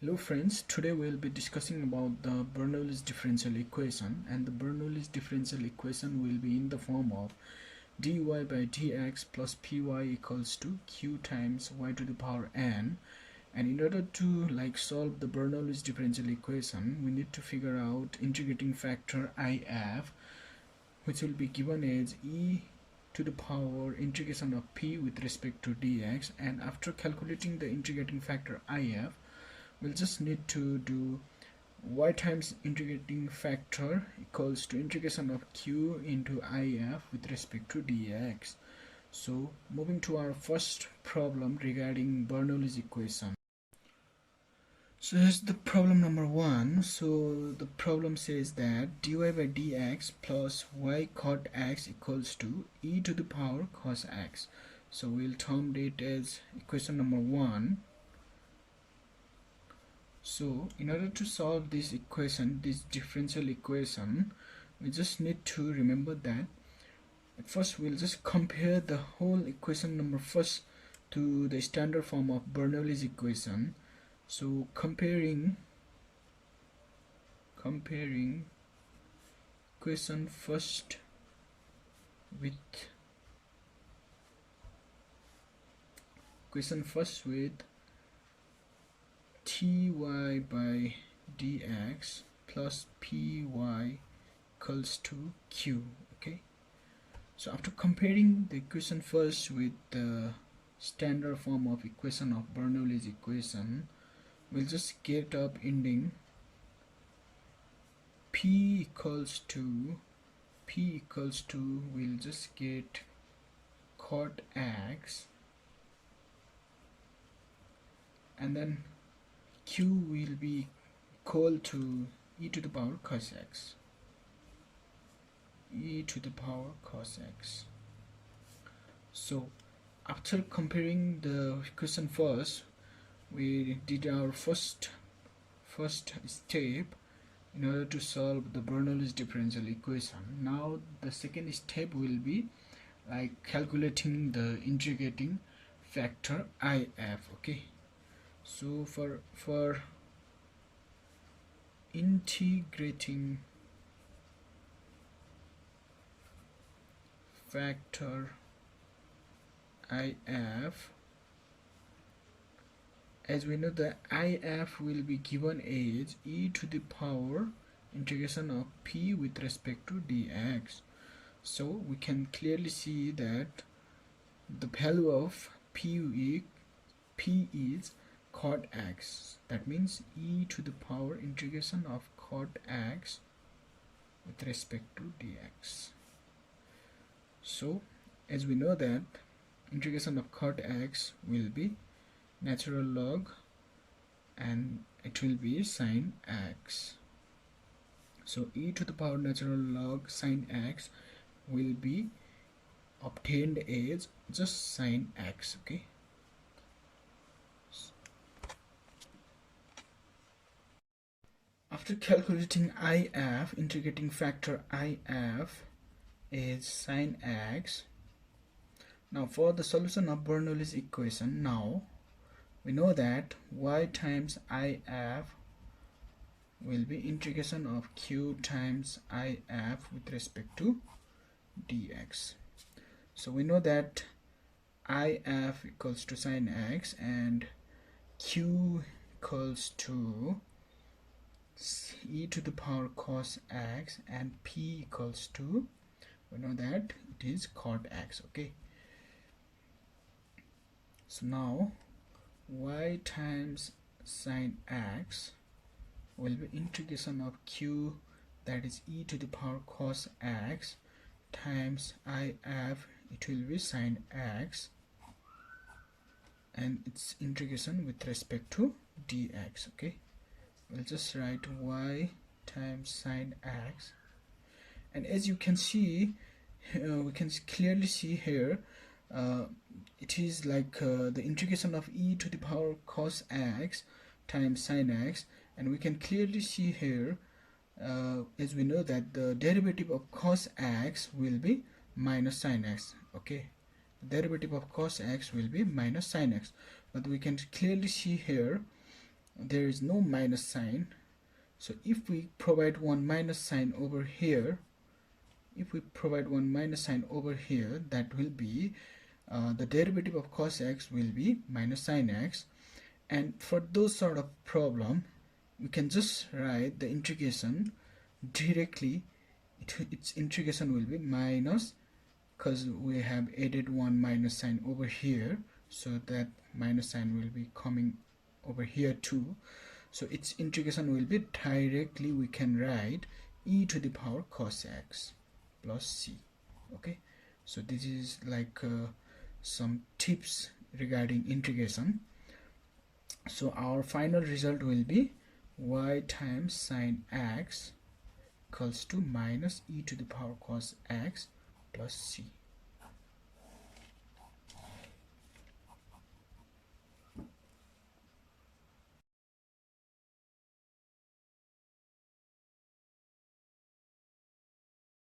Hello friends, today we'll be discussing about the Bernoulli's differential equation, and the Bernoulli's differential equation will be in the form of dy by dx plus py equals to q times y to the power n. And in order to solve the Bernoulli's differential equation, we need to figure out integrating factor if, which will be given as e to the power integration of p with respect to dx. And after calculating the integrating factor if, we'll just need to do y times integrating factor equals to integration of q into if with respect to dx. So moving to our first problem regarding Bernoulli's equation. So here's the problem number 1. So the problem says that dy by dx plus y cot x equals to e to the power cos x. So we'll term it as equation number 1. So in order to solve this equation, this differential equation, we just need to remember that at first we'll just compare the whole equation number first to the standard form of Bernoulli's equation. So comparing equation first with ty by dx plus py equals to q. Okay, so after comparing the equation first with the standard form of equation of Bernoulli's equation, we'll just get up ending p equals to we'll just get cot x, and then q will be equal to e to the power cos x. So after comparing the equation first, we did our first step in order to solve the Bernoulli's differential equation. Now the second step will be calculating the integrating factor if. Okay, so for integrating factor if, as we know, the if will be given as e to the power integration of p with respect to dx. So we can clearly see that the value of p is cot x. That means e to the power integration of cot x with respect to dx. So as we know that integration of cot x will be natural log and it will be sine x. So e to the power natural log sine x will be obtained as just sine x. Okay, after calculating if, integrating factor if is sine x. Now for the solution of Bernoulli's equation, now we know that y times if will be integration of q times if with respect to dx. So we know that if equals to sine x and q equals to e to the power cos x and p equals to, we know that it is cot x. Okay, so now y times sine x will be integration of q, that is e to the power cos x, times if, it will be sine x, and its integration with respect to dx. Okay, we'll just write y times sine x, and as you can see, we can clearly see here it is the integration of e to the power cos x times sine x, and we can clearly see here as we know that the derivative of cos x will be minus sine x. Okay, derivative of cos x will be minus sin x, but we can clearly see here there is no minus sign. So if we provide one minus sign over here, that will be the derivative of cos x will be minus sin x. And for those sort of problem, we can just write the integration directly. Its integration will be minus, because we have added one minus sign over here, so that minus sign will be coming over here too. So its integration will be directly, we can write e to the power cos x plus c. Okay, so this is like some tips regarding integration. So our final result will be y times sine x equals to minus e to the power cos x plus c.